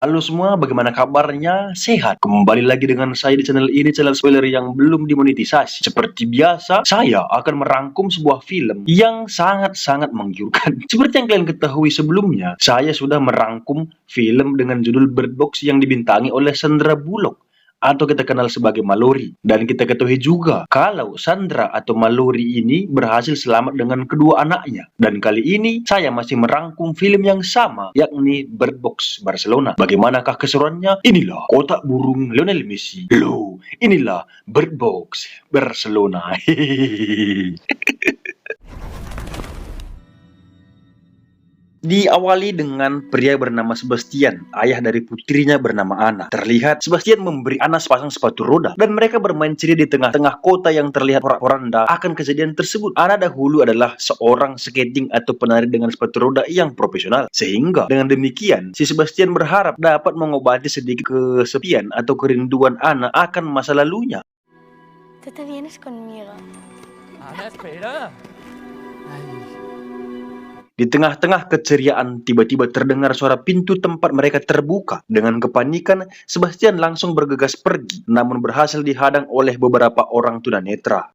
Halo semua, bagaimana kabarnya? Sehat? Kembali lagi dengan saya di channel ini, channel spoiler yang belum dimonetisasi. Seperti biasa, saya akan merangkum sebuah film yang sangat-sangat menggiurkan. Seperti yang kalian ketahui sebelumnya, saya sudah merangkum film dengan judul Bird Box yang dibintangi oleh Sandra Bullock, atau kita kenal sebagai Mallory. Dan kita ketahui juga kalau Sandra atau Mallory ini berhasil selamat dengan kedua anaknya. Dan kali ini saya masih merangkum film yang sama, yakni Bird Box Barcelona. Bagaimanakah keseruannya? Inilah Kotak Burung Lionel Messi. Loh, inilah Bird Box Barcelona. Diawali dengan pria bernama Sebastian, ayah dari putrinya bernama Ana. Terlihat Sebastian memberi Ana sepasang sepatu roda dan mereka bermain ceria di tengah-tengah kota yang terlihat porak-poranda akan kejadian tersebut. Ana dahulu adalah seorang skating atau penari dengan sepatu roda yang profesional. Sehingga dengan demikian, si Sebastian berharap dapat mengobati sedikit kesepian atau kerinduan Ana akan masa lalunya. Tú te vienes conmigo. Ana, espera. Ay. Di tengah-tengah keceriaan, tiba-tiba terdengar suara pintu tempat mereka terbuka. Dengan kepanikan, Sebastian langsung bergegas pergi, namun berhasil dihadang oleh beberapa orang tunanetra.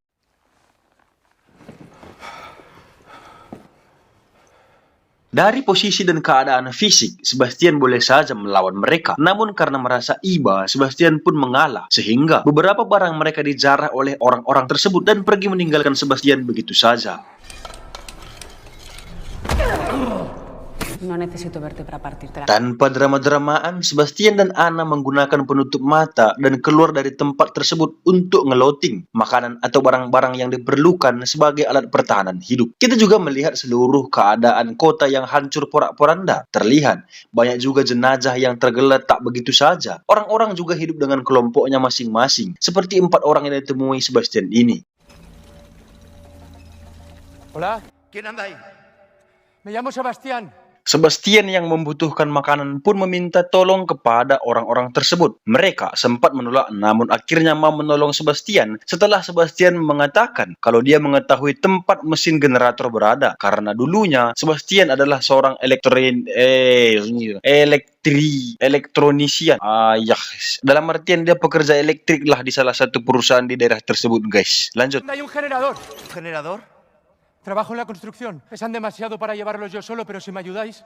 Dari posisi dan keadaan fisik, Sebastian boleh saja melawan mereka. Namun karena merasa iba, Sebastian pun mengalah. Sehingga beberapa barang mereka dijarah oleh orang-orang tersebut dan pergi meninggalkan Sebastian begitu saja. No necesito verte para partirte la... Tanpa drama-dramaan, Sebastian dan Ana menggunakan penutup mata dan keluar dari tempat tersebut untuk ngeloting makanan atau barang-barang yang diperlukan sebagai alat pertahanan hidup. Kita juga melihat seluruh keadaan kota yang hancur porak-poranda. Terlihat banyak juga jenazah yang tergeletak begitu saja. Orang-orang juga hidup dengan kelompoknya masing-masing, seperti 4 orang yang ditemui Sebastian ini. Hola, ¿Quién anda ahí? me llamo Sebastián. Sebastian yang membutuhkan makanan pun meminta tolong kepada orang-orang tersebut. Mereka sempat menolak, namun akhirnya mau menolong Sebastian setelah Sebastian mengatakan kalau dia mengetahui tempat mesin generator berada. Karena dulunya Sebastian adalah seorang elektronisian. Dalam artian dia pekerja elektrik lah di salah satu perusahaan di daerah tersebut, guys. Lanjut. Hay un generador. ¿Generador? Trabajo en la construcción. Pesan demasiado para llevarlos yo solo, pero si me ayudáis...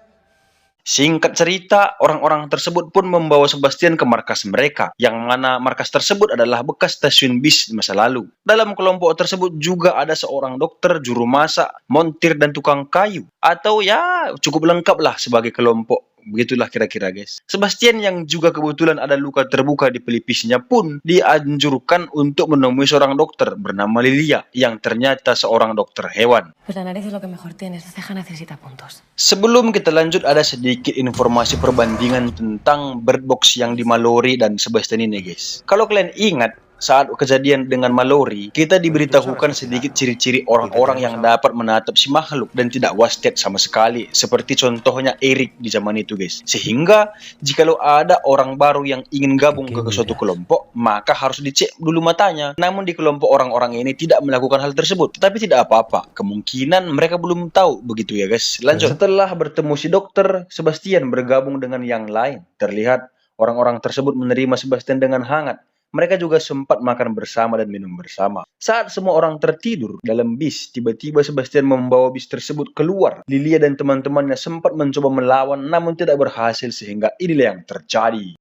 Singkat cerita, orang-orang tersebut pun membawa Sebastian ke markas mereka, yang mana markas tersebut adalah bekas stasiun bis di masa lalu. Dalam kelompok tersebut juga ada seorang dokter, juru masak, montir, dan tukang kayu. Atau ya, cukup lengkap lah sebagai kelompok. Begitulah kira-kira, guys. Sebastian yang juga kebetulan ada luka terbuka di pelipisnya pun dianjurkan untuk menemui seorang dokter bernama Lilia, yang ternyata seorang dokter hewan. Pues la nariz es lo que mejor tienes. La ceja necesita puntos. Sebelum kita lanjut, ada sedikit informasi perbandingan tentang Bird Box yang di Mallory dan Sebastian ini, guys. Kalau kalian ingat, saat kejadian dengan Mallory, kita diberitahukan sedikit ciri-ciri orang-orang yang dapat menatap si makhluk dan tidak wasted sama sekali. Seperti contohnya Eric di zaman itu, guys. Sehingga, jikalau ada orang baru yang ingin gabung ke suatu kelompok, maka harus dicek dulu matanya. Namun di kelompok orang-orang ini tidak melakukan hal tersebut. Tetapi tidak apa-apa. Kemungkinan mereka belum tahu, begitu ya, guys. Lanjut. Setelah bertemu si dokter, Sebastian bergabung dengan yang lain. Terlihat orang-orang tersebut menerima Sebastian dengan hangat. Mereka juga sempat makan bersama dan minum bersama. Saat semua orang tertidur dalam bis, tiba-tiba Sebastian membawa bis tersebut keluar. Lilia dan teman-temannya sempat mencoba melawan, namun tidak berhasil, sehingga inilah yang terjadi.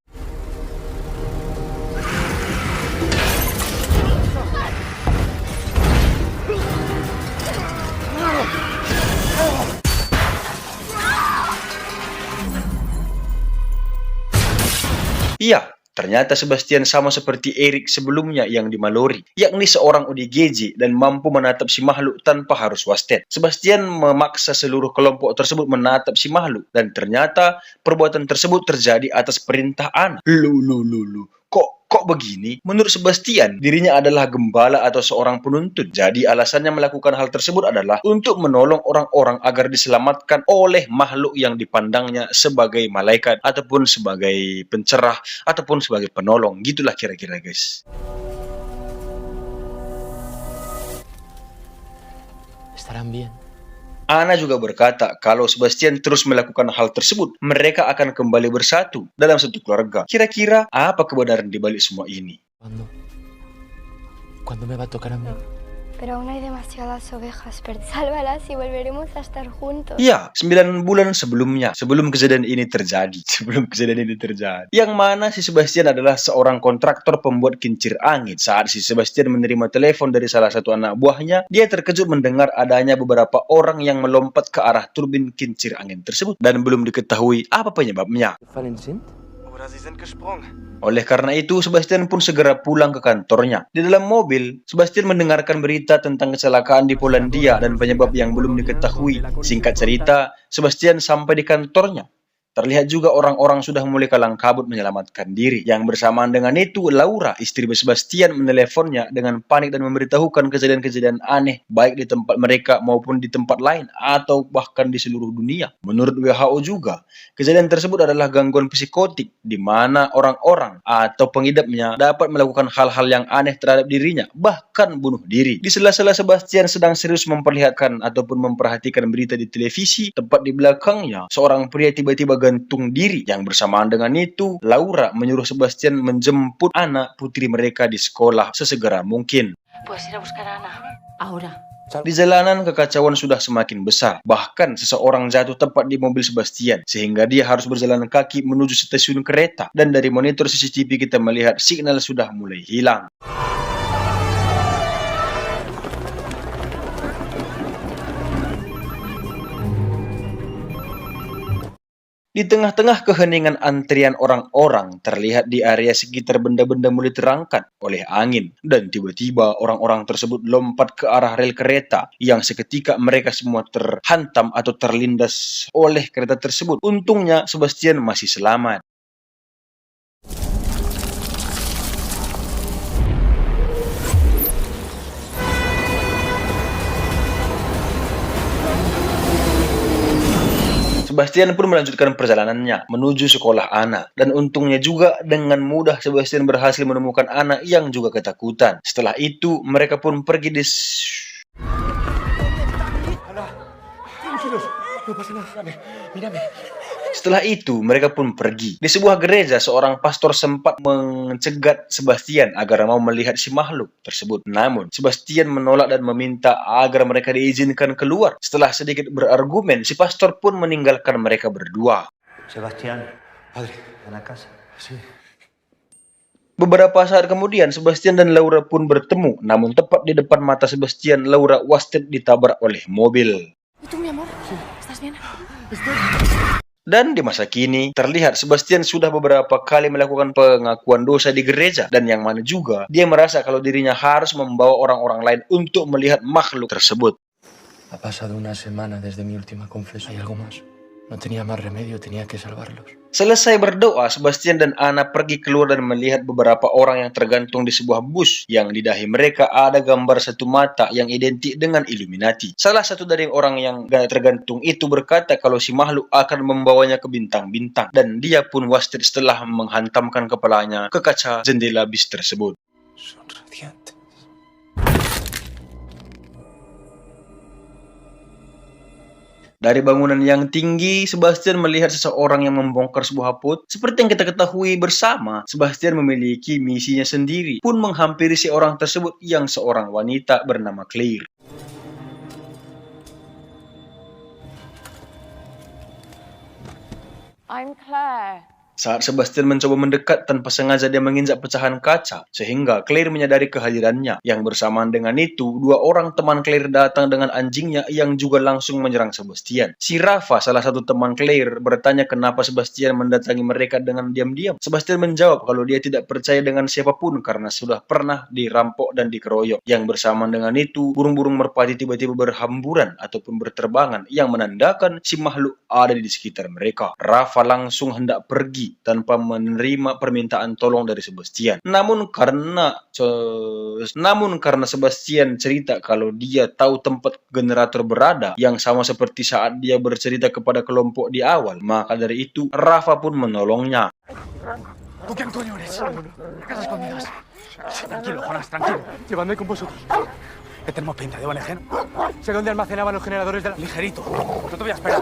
Iya, ternyata Sebastian sama seperti Eric sebelumnya yang di Mallory, yakni seorang ODGJ dan mampu menatap si makhluk tanpa harus wasted. Sebastian memaksa seluruh kelompok tersebut menatap si makhluk, dan ternyata perbuatan tersebut terjadi atas perintah Ana. Kok begini? Menurut Sebastian, dirinya adalah gembala atau seorang penuntun. Jadi alasannya melakukan hal tersebut adalah untuk menolong orang-orang agar diselamatkan oleh makhluk yang dipandangnya sebagai malaikat, ataupun sebagai pencerah, ataupun sebagai penolong. Gitulah kira-kira, guys. Estarán bien. Ana juga berkata kalau Sebastian terus melakukan hal tersebut, mereka akan kembali bersatu dalam satu keluarga. Kira-kira apa kebenaran di balik semua ini? ¿Cuándo me va a tocar a mí? Pero aún hay demasiadas ovejas. Sálvalas y volveremos a estar juntos. Ya, 9 bulan sebelumnya, sebelum kejadian ini terjadi. Yang mana si Sebastian adalah seorang kontraktor pembuat kincir angin. Saat si Sebastian menerima telepon dari salah satu anak buahnya, dia terkejut mendengar adanya beberapa orang yang melompat ke arah turbin kincir angin tersebut. Dan belum diketahui apa penyebabnya. Oleh karena itu, Sebastian pun segera pulang ke kantornya. Di dalam mobil, Sebastian mendengarkan berita tentang kecelakaan di Polandia dan penyebab yang belum diketahui. Singkat cerita, Sebastian sampai di kantornya. Terlihat juga orang-orang sudah mulai kalang kabut menyelamatkan diri. Yang bersamaan dengan itu, Laura, istri Sebastian, meneleponnya dengan panik dan memberitahukan kejadian-kejadian aneh, baik di tempat mereka maupun di tempat lain, atau bahkan di seluruh dunia. Menurut WHO juga, kejadian tersebut adalah gangguan psikotik, di mana orang-orang atau pengidapnya dapat melakukan hal-hal yang aneh terhadap dirinya, bahkan bunuh diri. Di sela-sela Sebastian sedang serius memperlihatkan ataupun memperhatikan berita di televisi, tepat di belakangnya, seorang pria tiba-tiba gantung diri. Yang bersamaan dengan itu, Laura menyuruh Sebastian menjemput anak putri mereka di sekolah sesegera mungkin. Puedes ir a buscar a Ana. Ahora. Di jalanan, kekacauan sudah semakin besar. Bahkan seseorang jatuh tepat di mobil Sebastian, sehingga dia harus berjalan kaki menuju stasiun kereta. Dan dari monitor CCTV kita melihat signal sudah mulai hilang. Di tengah-tengah keheningan antrian orang-orang, terlihat di area sekitar benda-benda mulai terangkat oleh angin. Dan tiba-tiba orang-orang tersebut lompat ke arah rel kereta, yang seketika mereka semua terhantam atau terlindas oleh kereta tersebut. Untungnya Sebastian masih selamat. Sebastian pun melanjutkan perjalanannya menuju sekolah Ana. Dan untungnya juga dengan mudah Sebastian berhasil menemukan Ana yang juga ketakutan. Setelah itu mereka pun pergi di... Setelah itu mereka pun pergi. Di sebuah gereja, seorang pastor sempat mencegat Sebastian agar mau melihat si makhluk tersebut. Namun Sebastian menolak dan meminta agar mereka diizinkan keluar. Setelah sedikit berargumen, si pastor pun meninggalkan mereka berdua. Sebastián, Padre, a la casa. sí. Beberapa saat kemudian, Sebastian dan Laura pun bertemu. Namun tepat di depan mata Sebastian, Laura wasted ditabrak oleh mobil. ¿Y tú, mi amor? ¿Estás bien? Dan di masa kini, terlihat Sebastian sudah beberapa kali melakukan pengakuan dosa di gereja. Dan yang mana juga, dia merasa kalau dirinya harus membawa orang-orang lain untuk melihat makhluk tersebut. Ha pasado una semana desde mi última confesión. ¿Hay algo más? No tenía más remedio, tenía que salvarlos. Selesai berdoa, Sebastian dan Ana pergi keluar dan melihat beberapa orang yang tergantung di sebuah bus, yang di dahi mereka ada gambar satu mata yang identik dengan Illuminati. Salah satu dari orang yang tergantung itu berkata kalau si makhluk akan membawanya ke bintang-bintang, dan dia pun wasted setelah menghantamkan kepalanya ke kaca jendela bis tersebut. Son radiantes. Dari bangunan yang tinggi, Sebastian melihat seseorang yang membongkar sebuah pot. Seperti yang kita ketahui bersama, Sebastian memiliki misinya sendiri, pun menghampiri si orang tersebut yang seorang wanita bernama Claire. I'm Claire. Saat Sebastian mencoba mendekat, tanpa sengaja dia menginjak pecahan kaca, sehingga Claire menyadari kehadirannya. Yang bersamaan dengan itu, dua orang teman Claire datang dengan anjingnya yang juga langsung menyerang Sebastian. Si Rafa, salah satu teman Claire, bertanya kenapa Sebastian mendatangi mereka dengan diam-diam. Sebastian menjawab kalau dia tidak percaya dengan siapapun karena sudah pernah dirampok dan dikeroyok. Yang bersamaan dengan itu, burung-burung merpati tiba-tiba berhamburan ataupun berterbangan yang menandakan si makhluk ada di sekitar mereka. Rafa langsung hendak pergi tanpa menerima permintaan tolong dari Sebastian. Namun karena Sebastian cerita kalau dia tahu tempat generator berada, yang sama seperti saat dia bercerita kepada kelompok di awal, maka dari itu Rafa pun menolongnya. ¿Tú quién coño eres? Casas escondidas. Tranquilo, Jonas, tranquilo. Llevadme con vosotros. ¿Qué tenemos pinta de ONG? Sé dónde almacenaban los generadores del ligerito. No te voy a esperar.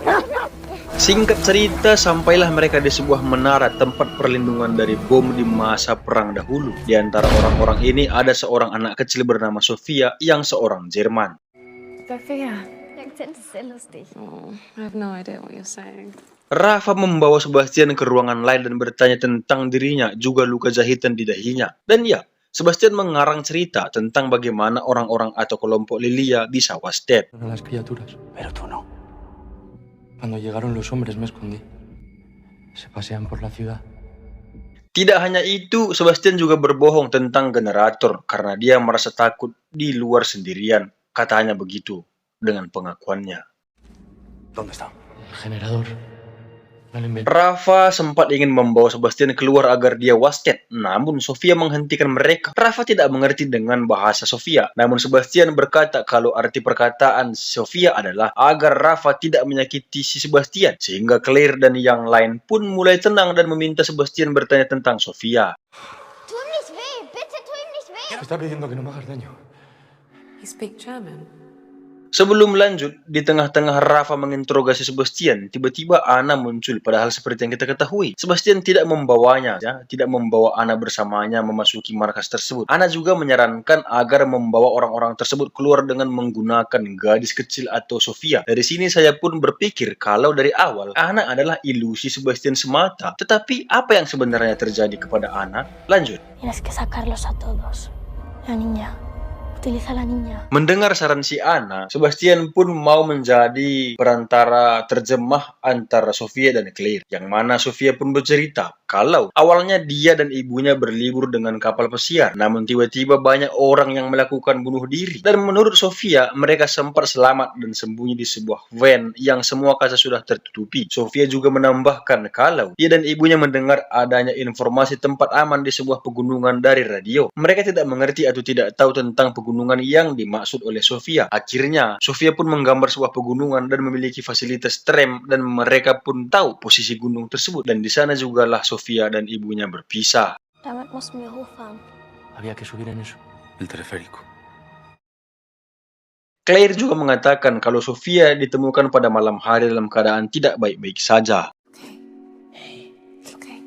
Singkat cerita, sampailah mereka di sebuah menara tempat perlindungan dari bom di masa perang dahulu. Di antara orang-orang ini ada seorang anak kecil bernama Sofia yang seorang Jerman. Sophia. Der Akzent ist sehr lustig. Oh, I have no idea what you're saying. Rafa membawa Sebastian ke ruangan lain dan bertanya tentang dirinya, juga luka jahitan di dahinya. Dan ya, Sebastian mengarang cerita tentang bagaimana orang-orang atau kelompok Lilia bisa wasted. A las criaturas. Pero tú no. Cuando llegaron los hombres me escondí. Se pasean por la ciudad. Tidak hanya itu, Sebastian juga berbohong tentang generator karena dia merasa takut di luar sendirian. Katanya begitu dengan pengakuannya. ¿Dónde está? El generador. Me lo inventé. Rafa sempat ingin membawa Sebastian keluar agar dia wasted, namun Sofia menghentikan mereka. Rafa tidak mengerti dengan bahasa Sofia, namun Sebastian berkata kalau arti perkataan Sofia adalah agar Rafa tidak menyakiti si Sebastian, sehingga Claire dan yang lain pun mulai tenang dan meminta Sebastian bertanya tentang Sofia. Tu ihm nicht weh, bitte tu ihm nicht weh. Me está pidiendo que no me hagas daño. You speak German? Sebelum lanjut, di tengah-tengah Rafa menginterogasi Sebastian, tiba-tiba Anna muncul. Padahal seperti yang kita ketahui, Sebastian tidak membawanya, tidak membawa Anna bersamanya memasuki markas tersebut. Anna juga menyarankan agar membawa orang-orang tersebut keluar dengan menggunakan gadis kecil atau Sofia. Dari sini saya pun berpikir kalau dari awal Anna adalah ilusi Sebastian semata. Tetapi apa yang sebenarnya terjadi kepada Anna? Lanjut. Tienes que sacarlos a todos. La niña. Utiliza la niña. Mendengar saran si Anna, Sebastian pun mau menjadi perantara terjemah antara Sofia dan Claire. Yang mana Sofia pun bercerita kalau awalnya dia dan ibunya berlibur dengan kapal pesiar, namun tiba-tiba banyak orang yang melakukan bunuh diri. Dan menurut Sofia, mereka sempat selamat dan sembunyi di sebuah van yang semua kaca sudah tertutupi. Sofia juga menambahkan kalau dia dan ibunya mendengar adanya informasi tempat aman di sebuah pegunungan dari radio. Mereka tidak mengerti atau tidak tahu tentang pegunungan yang dimaksud oleh Sofia. Akhirnya, Sofia pun menggambar sebuah pegunungan dan memiliki fasilitas tram dan mereka pun tahu posisi gunung tersebut. Dan di sana jugalah Sofia dan ibunya berpisah. Damit mussten wir hochfahren. Había que subir en eso. El teleférico. Claire juga mengatakan kalau Sofia ditemukan pada malam hari dalam keadaan tidak baik-baik saja. Okay.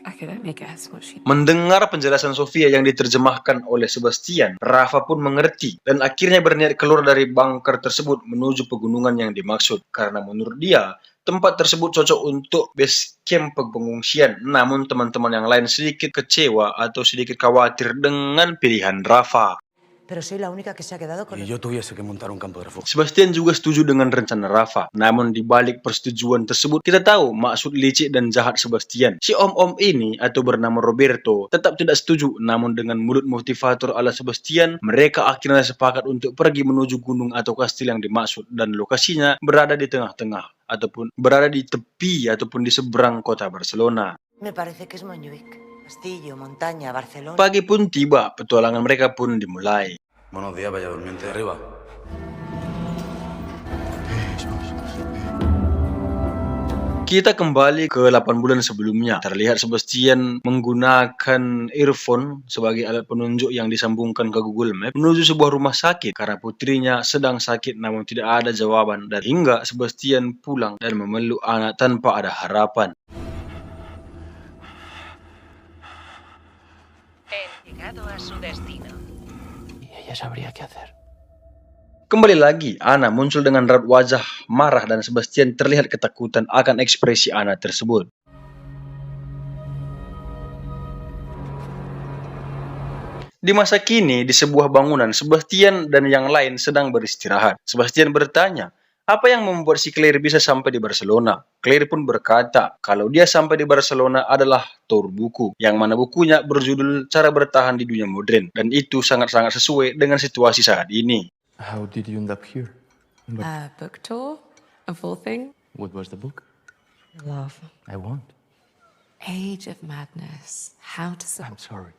I could only guess what she... Mendengar penjelasan Sofia yang diterjemahkan oleh Sebastian, Rafa pun mengerti dan akhirnya berniat keluar dari bunker tersebut menuju pegunungan yang dimaksud. Karena menurut dia, tempat tersebut cocok untuk base camp pengungsian. Namun teman-teman yang lain sedikit kecewa atau sedikit khawatir dengan pilihan Rafa. Pero soy la única que se ha quedado con Y yo tuviese que montar un campo de refugio. Sebastian juga setuju dengan rencana Rafa. Namun di balik persetujuan tersebut, kita tahu maksud licik dan jahat Sebastian. Si om-om ini atau bernama Roberto tetap tidak setuju. Namun dengan mulut motivator ala Sebastian, mereka akhirnya sepakat untuk pergi menuju gunung atau kastil yang dimaksud. Dan lokasinya berada di tengah-tengah ataupun berada di tepi ataupun di seberang kota Barcelona. Me parece que es Montjuic. Castillo, montaña, Barcelona. Pagi pun tiba, petualangan mereka pun dimulai. Buenos días, vaya durmiente de arriba. Kita kembali ke 8 bulan sebelumnya. Terlihat Sebastian menggunakan earphone sebagai alat penunjuk yang disambungkan ke Google Map menuju sebuah rumah sakit karena putrinya sedang sakit namun tidak ada jawaban. Dan hingga Sebastian pulang dan memeluk anak tanpa ada harapan. Llegado a su destino. Y ella sabría qué hacer. Kembali lagi, Anna muncul dengan raut wajah marah dan Sebastian terlihat ketakutan akan ekspresi Anna tersebut. Di masa kini, di sebuah bangunan, Sebastian dan yang lain sedang beristirahat. Sebastian bertanya, apa yang membuat si Claire bisa sampai di Barcelona? Claire pun berkata, kalau dia sampai di Barcelona adalah tour buku, yang mana bukunya berjudul Cara Bertahan di Dunia Modern, dan itu sangat-sangat sesuai dengan situasi saat ini. How did you end up here? book tour of all things. What was the book? Love. I won't. Age of Madness. How to I'm sorry.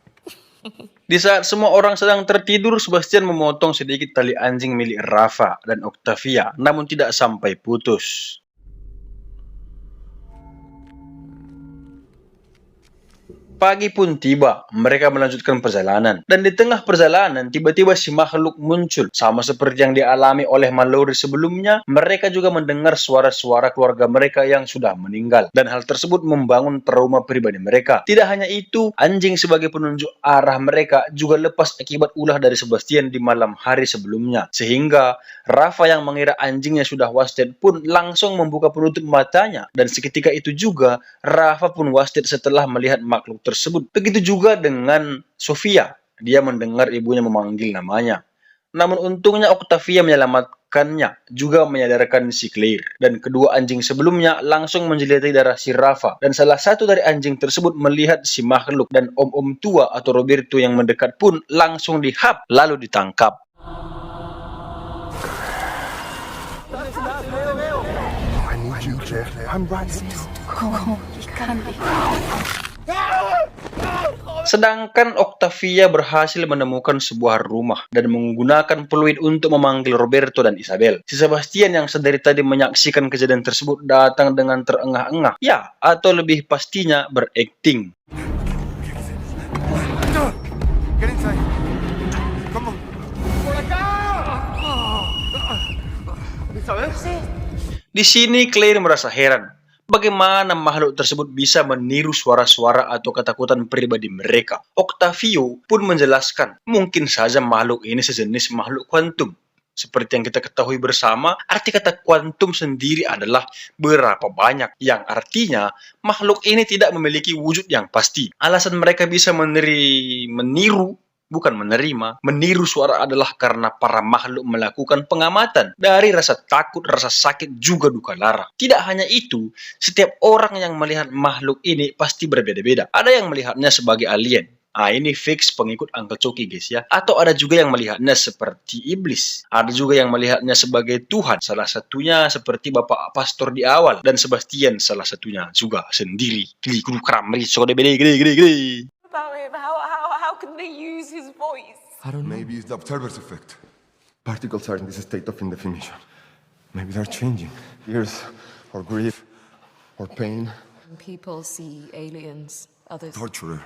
Di saat semua orang sedang tertidur, Sebastian memotong sedikit tali anjing milik Rafa dan Octavia, namun tidak sampai putus. Pagi pun tiba, mereka melanjutkan perjalanan. Dan di tengah perjalanan, tiba-tiba si makhluk muncul. Sama seperti yang dialami oleh Mallory sebelumnya, mereka juga mendengar suara-suara keluarga mereka yang sudah meninggal. Dan hal tersebut membangun trauma pribadi mereka. Tidak hanya itu, anjing sebagai penunjuk arah mereka juga lepas akibat ulah dari Sebastian di malam hari sebelumnya. Sehingga Rafa yang mengira anjingnya sudah wasted pun langsung membuka penutup matanya. Dan seketika itu juga, Rafa pun wasted setelah melihat makhluk tersebut. Begitu juga dengan Sofia. Dia mendengar ibunya memanggil namanya. Namun untungnya Octavia menyelamatkannya, juga menyadarkan si Claire. Dan kedua anjing sebelumnya langsung menjilati darah si Rafa. Dan salah satu dari anjing tersebut melihat si makhluk, dan om-om tua atau Roberto yang mendekat pun langsung dihap lalu ditangkap. I need you, Jeff. I'm right here. Sedangkan Octavia berhasil menemukan sebuah rumah dan menggunakan peluit untuk memanggil Roberto dan Isabel. Si Sebastian yang sedari tadi menyaksikan kejadian tersebut datang dengan terengah-engah. Ya, atau lebih pastinya berakting. Get inside. Come on. Isabel? Di sini Claire merasa heran. Bagaimana makhluk tersebut bisa meniru suara-suara atau ketakutan pribadi mereka? Octavio pun menjelaskan, mungkin saja makhluk ini sejenis makhluk kuantum. Seperti yang kita ketahui bersama, arti kata kuantum sendiri adalah berapa banyak, yang artinya makhluk ini tidak memiliki wujud yang pasti. Alasan mereka bisa meniru suara adalah karena para makhluk melakukan pengamatan dari rasa takut, rasa sakit, juga duka lara. Tidak hanya itu, setiap orang yang melihat makhluk ini pasti berbeda-beda. Ada yang melihatnya sebagai alien. Ini fix pengikut Uncle Chucky guys ya. Atau ada juga yang melihatnya seperti iblis. Ada juga yang melihatnya sebagai Tuhan. Salah satunya seperti Bapak Pastor di awal. Dan Sebastian salah satunya juga sendiri. How can they use his voice? I don't know. Maybe it's the observer's effect. Particles are in this state of indefinition. Maybe they're changing. Fears, or grief, or pain. People see aliens, others. Torturer,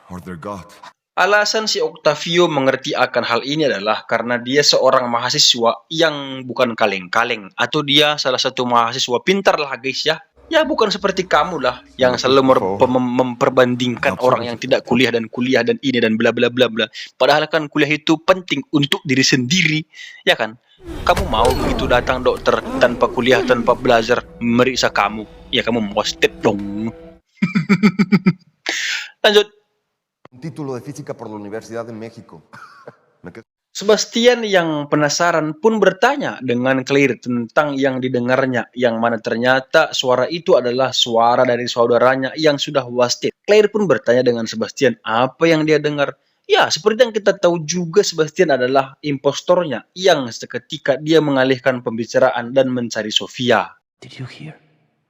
or their god. Alasan si Octavio mengerti akan hal ini adalah karena dia seorang mahasiswa yang bukan kaleng-kaleng. Atau dia salah satu mahasiswa pintar lah guys ya. Ya bukan seperti kamu lah yang selalu memperbandingkan orang yang tidak kuliah dan ini dan bla bla bla bla. Padahal kan kuliah itu penting untuk diri sendiri, ya kan? Kamu mau begitu datang dokter tanpa kuliah, tanpa belajar meriksa kamu, ya kamu wasted dong. Lanjut. Un título de física por la Universidad de México. Sebastian yang penasaran pun bertanya dengan Claire tentang yang didengarnya, yang mana ternyata suara itu adalah suara dari saudaranya yang sudah wasted. Claire pun bertanya dengan Sebastian apa yang dia dengar. Ya, seperti yang kita tahu juga Sebastian adalah impostornya yang seketika dia mengalihkan pembicaraan dan mencari Sofia. Did you hear?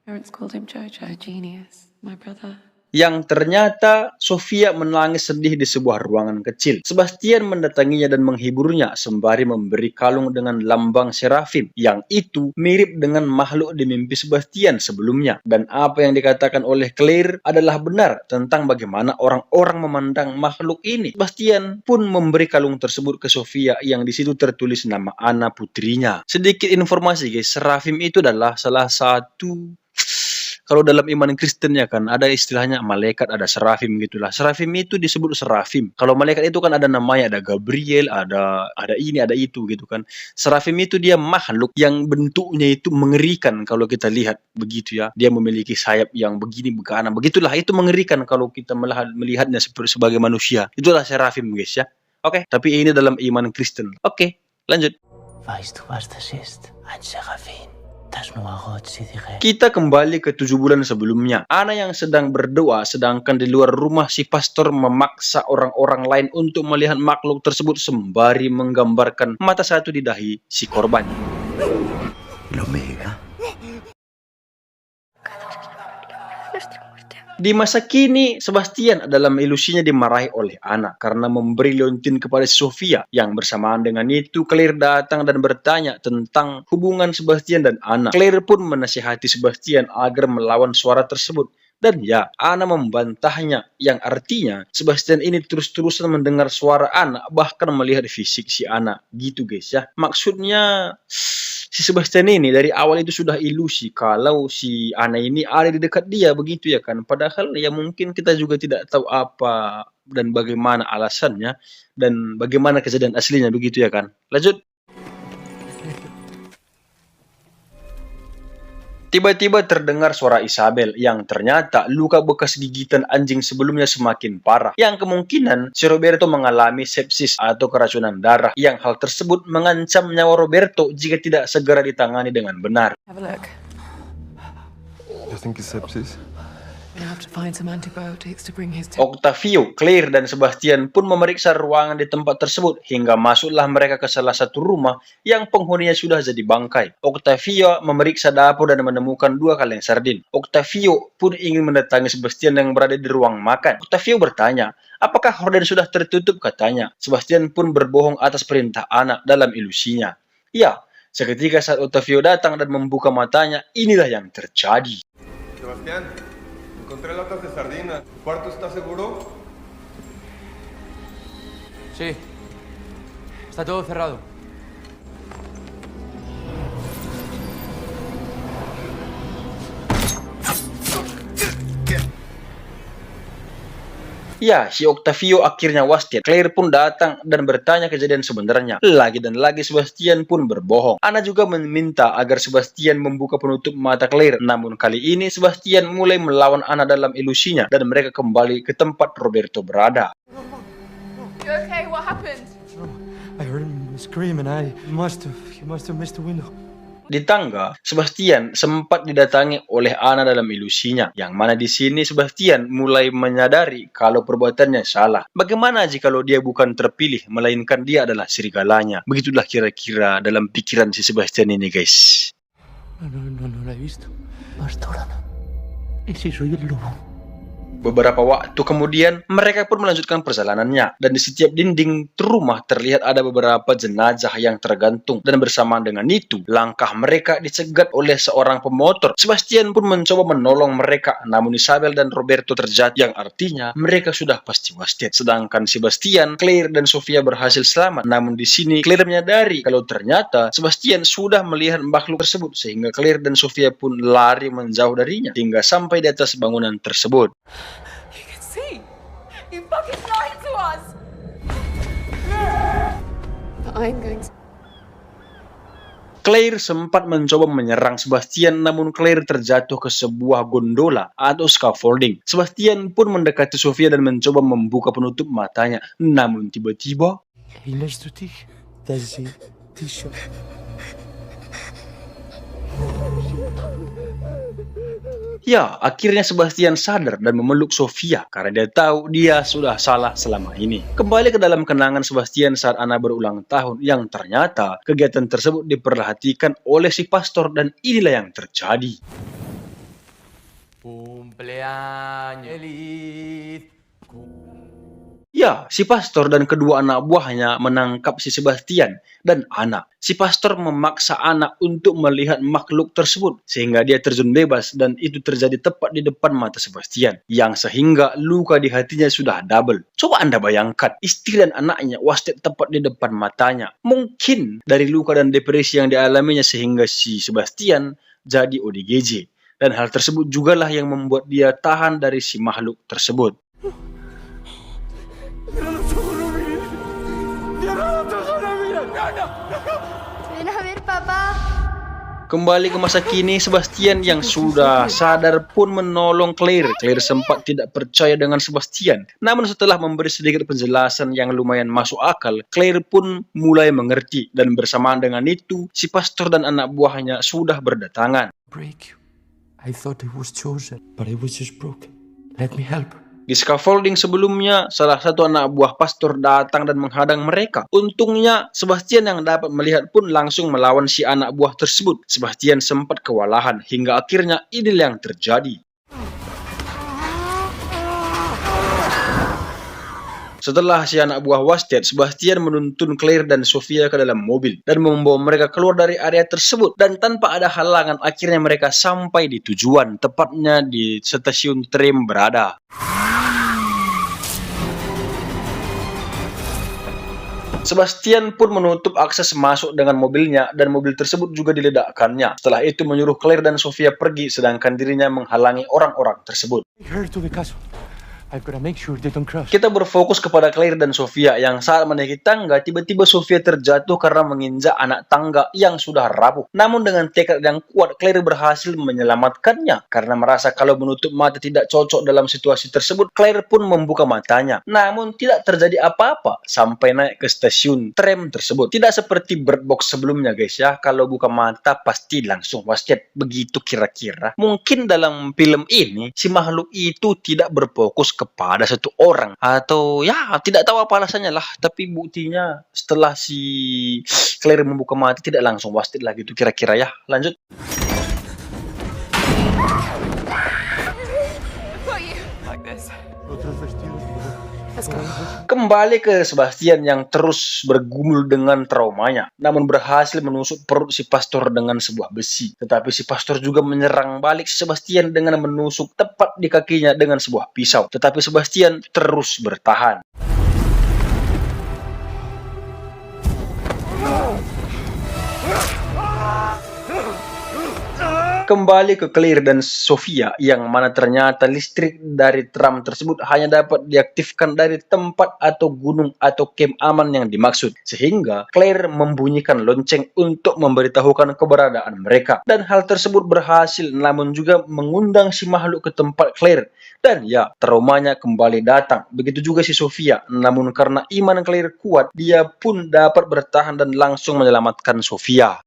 Parents called him Jojo. Genius, my brother. Yang ternyata Sofia menangis sedih di sebuah ruangan kecil. Sebastian mendatanginya dan menghiburnya sembari memberi kalung dengan lambang serafim yang itu mirip dengan makhluk di mimpi Sebastian sebelumnya. Dan apa yang dikatakan oleh Claire adalah benar tentang bagaimana orang-orang memandang makhluk ini. Sebastian pun memberi kalung tersebut ke Sofia yang di situ tertulis nama Anna putrinya. Sedikit informasi guys, serafim itu adalah salah satu, kalau dalam iman Kristen ya kan, ada istilahnya malaikat, ada serafim gitulah. Serafim itu disebut serafim. Kalau malaikat itu kan ada namanya, ada Gabriel, ada ini, ada itu gitu kan. Serafim itu dia makhluk yang bentuknya itu mengerikan kalau kita lihat begitu ya. Dia memiliki sayap yang begini, begana. Begitulah, itu mengerikan kalau kita melihatnya sebagai manusia. Itulah serafim guys ya. Oke, tapi ini dalam iman Kristen. Oke, lanjut. Kita kembali ke 7 bulan sebelumnya. Ana yang sedang berdoa, sedangkan di luar rumah si pastor memaksa orang-orang lain untuk melihat makhluk tersebut sembari menggambarkan mata satu di dahi si korban. Di masa kini, Sebastian dalam ilusinya dimarahi oleh Ana karena memberi liontin kepada Sofia. Yang bersamaan dengan itu, Claire datang dan bertanya tentang hubungan Sebastian dan Ana. Claire pun menasihati Sebastian agar melawan suara tersebut. Dan ya, Ana membantahnya, yang artinya Sebastian ini terus-terusan mendengar suara Ana, bahkan melihat fisik si Ana. Gitu guys ya. Maksudnya si Sebastian ini dari awal itu sudah ilusi kalau si Ana ini ada di dekat dia, begitu ya kan. Padahal ya mungkin kita juga tidak tahu apa dan bagaimana alasannya dan bagaimana kejadian aslinya, begitu ya kan. Lanjut. Tiba-tiba terdengar suara Isabel yang ternyata luka bekas gigitan anjing sebelumnya semakin parah. Yang kemungkinan si Roberto mengalami sepsis atau keracunan darah, yang hal tersebut mengancam nyawa Roberto jika tidak segera ditangani dengan benar. Have a look. You think it's sepsis? We have to find some antibiotics to bring his Octavio, Claire, dan Sebastian pun memeriksa ruangan di tempat tersebut hingga masuklah mereka ke salah satu rumah yang penghuninya sudah jadi bangkai. Octavio memeriksa dapur dan menemukan 2 kaleng sardin. Octavio pun ingin mendatangi Sebastian yang berada di ruang makan. Octavio bertanya, apakah horden sudah tertutup, katanya. Sebastian pun berbohong atas perintah Ana dalam ilusinya. Ya, seketika saat Octavio datang dan membuka matanya, inilah yang terjadi. Sebastián, encontré latas de sardina. ¿Tu cuarto está seguro? Sí. Está todo cerrado. Ya, si Octavio akhirnya wasted. Claire pun datang dan bertanya kejadian sebenarnya. Lagi dan lagi Sebastian pun berbohong. Ana juga meminta agar Sebastian membuka penutup mata Claire. Namun kali ini Sebastian mulai melawan Ana dalam ilusinya dan mereka kembali ke tempat Roberto berada. You okay? What happened? I heard him scream and he must have missed the window. Di tangga, Sebastian sempat didatangi oleh Ana dalam ilusinya, yang mana di sini Sebastian mulai menyadari kalau perbuatannya salah. Bagaimana jika kalau dia bukan terpilih, melainkan dia adalah serigalanya? Begitulah kira-kira dalam pikiran si Sebastian ini, guys. No la he visto. Pastora, ese soy el lobo. Beberapa waktu kemudian, mereka pun melanjutkan perjalanannya. Dan di setiap dinding rumah terlihat ada beberapa jenazah yang tergantung. Dan bersamaan dengan itu, langkah mereka dicegat oleh seorang pemotor. Sebastian pun mencoba menolong mereka, namun Isabel dan Roberto terjatuh, yang artinya mereka sudah pasti wasted. Sedangkan Sebastian, Claire, dan Sofia berhasil selamat. Namun di sini, Claire menyadari kalau ternyata Sebastian sudah melihat makhluk tersebut, sehingga Claire dan Sofia pun lari menjauh darinya, hingga sampai di atas bangunan tersebut. You can see. You fucking lied to us. But I'm going to... Claire sempat mencoba menyerang Sebastian, namun Claire terjatuh ke sebuah gondola atau scaffolding. Sebastian pun mendekati Sofia dan mencoba membuka penutup matanya. Namun tiba-tiba... Ya, akhirnya Sebastian sadar dan memeluk Sofia karena dia tahu dia sudah salah selama ini. Kembali ke dalam kenangan Sebastian saat Ana berulang tahun, yang ternyata kegiatan tersebut diperhatikan oleh si pastor, dan inilah yang terjadi. Cumpleaños feliz. Ya, si pastor dan kedua anak buahnya menangkap si Sebastian dan Ana. Si pastor memaksa Ana untuk melihat makhluk tersebut sehingga dia terjun bebas, dan itu terjadi tepat di depan mata Sebastian, yang sehingga luka di hatinya sudah double. Coba Anda bayangkan, istri dan anaknya wasted tepat di depan matanya. Mungkin dari luka dan depresi yang dialaminya sehingga si Sebastian jadi ODGJ. Dan hal tersebut jugalah yang membuat dia tahan dari si makhluk tersebut. Ven a ver, papá. Kembali ke masa kini, Sebastian yang sudah sadar pun menolong Claire. Claire sempat tidak percaya dengan Sebastian. Namun setelah memberi sedikit penjelasan yang lumayan masuk akal, Claire pun mulai mengerti. Dan bersamaan dengan itu, si pastor dan anak buahnya sudah berdatangan. Break you. I thought I was chosen, but I was just broken. Let me help. Di scaffolding sebelumnya, salah satu anak buah pastor datang dan menghadang mereka. Untungnya, Sebastian yang dapat melihat pun langsung melawan si anak buah tersebut. Sebastian sempat kewalahan, hingga akhirnya inilah yang terjadi. Setelah si anak buah Wasted, Sebastian menuntun Claire dan Sofia ke dalam mobil dan membawa mereka keluar dari area tersebut, dan tanpa ada halangan akhirnya mereka sampai di tujuan, tepatnya di stasiun tram berada. Sebastian pun menutup akses masuk dengan mobilnya dan mobil tersebut juga diledakkannya. Setelah itu menyuruh Claire dan Sofia pergi sedangkan dirinya menghalangi orang-orang tersebut. Her to the castle. I've got to make sure they don't crash. Kita berfokus kepada Claire dan Sofia yang saat menaiki tangga tiba-tiba Sofia terjatuh karena menginjak anak tangga yang sudah rapuh. Namun dengan tekad yang kuat Claire berhasil menyelamatkannya. Karena merasa kalau menutup mata tidak cocok dalam situasi tersebut, Claire pun membuka matanya. Namun tidak terjadi apa-apa sampai naik ke stasiun tram tersebut. Tidak seperti Bird Box sebelumnya guys ya, kalau buka mata pasti langsung Wasted. Begitu kira-kira. Mungkin dalam film ini si makhluk itu tidak berfokus kepada satu orang, atau ya tidak tahu apa alasannya lah, tapi buktinya setelah si Claire membuka mata tidak langsung Wasted lah gitu kira-kira ya. Lanjut. Kembali ke Sebastian yang terus bergumul dengan traumanya, namun berhasil menusuk perut si pastor dengan sebuah besi. Tetapi si pastor juga menyerang balik Sebastian dengan menusuk tepat di kakinya dengan sebuah pisau. Tetapi Sebastian terus bertahan. Kembali ke Claire dan Sofia yang mana ternyata listrik dari tram tersebut hanya dapat diaktifkan dari tempat atau gunung atau camp aman yang dimaksud. Sehingga Claire membunyikan lonceng untuk memberitahukan keberadaan mereka. Dan hal tersebut berhasil namun juga mengundang si makhluk ke tempat Claire. Dan ya, traumanya kembali datang. Begitu juga si Sofia. Namun karena iman Claire kuat, dia pun dapat bertahan dan langsung menyelamatkan Sofia.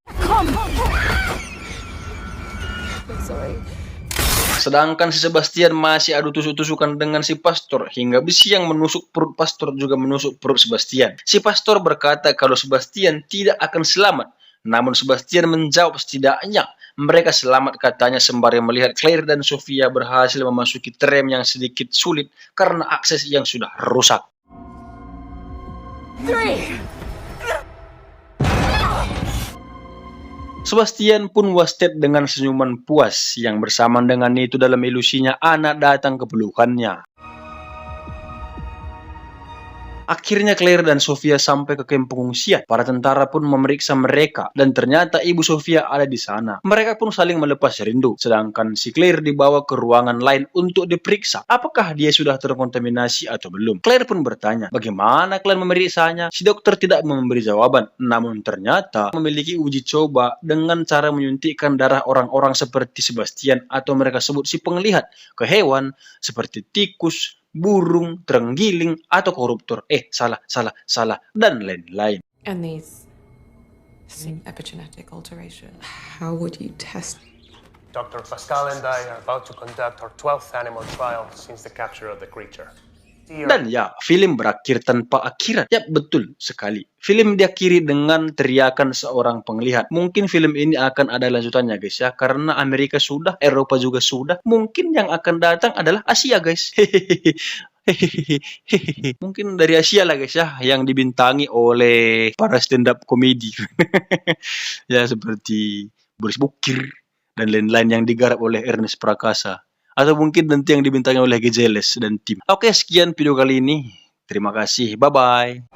Sedangkan si Sebastian masih adu tusuk-tusukan dengan si pastor hingga besi yang menusuk perut pastor juga menusuk perut Sebastian. Si pastor berkata kalau Sebastian tidak akan selamat. Namun Sebastian menjawab setidaknya mereka selamat katanya sembari melihat Claire dan Sofia berhasil memasuki tram yang sedikit sulit karena akses yang sudah rusak. Sebastian pun Wasted dengan senyuman puas yang bersamaan dengan itu dalam ilusinya anak datang ke pelukannya. Akhirnya Claire dan Sofia sampai ke kamp pengungsian. Para tentara pun memeriksa mereka dan ternyata ibu Sofia ada di sana. Mereka pun saling melepas rindu. Sedangkan si Claire dibawa ke ruangan lain untuk diperiksa. Apakah dia sudah terkontaminasi atau belum? Claire pun bertanya, bagaimana kalian memeriksanya? Si dokter tidak memberi jawaban. Namun ternyata memiliki uji coba dengan cara menyuntikkan darah orang-orang seperti Sebastian atau mereka sebut si penglihat ke hewan seperti tikus, burung, terenggiling, atau koruptor. Salah, dan lain-lain. And these epigenetic alteration. How would you test? Dr. Pascal and I are about to conduct our 12th animal trial since the capture of the creature. Dan ya, film berakhir tanpa akhirat. Ya, betul sekali. Film diakhiri dengan teriakan seorang penglihat. Mungkin film ini akan ada lanjutannya guys ya. Karena Amerika sudah, Eropa juga sudah. Mungkin yang akan datang adalah Asia guys. Mungkin dari Asia lah guys ya. Yang dibintangi oleh para stand up komedi. Ya seperti Boris Bukir dan lain-lain yang digarap oleh Ernest Prakasa. Atau mungkin nanti yang dibintangi oleh Gejeles dan tim. Oke, sekian video kali ini. Terima kasih. Bye-bye.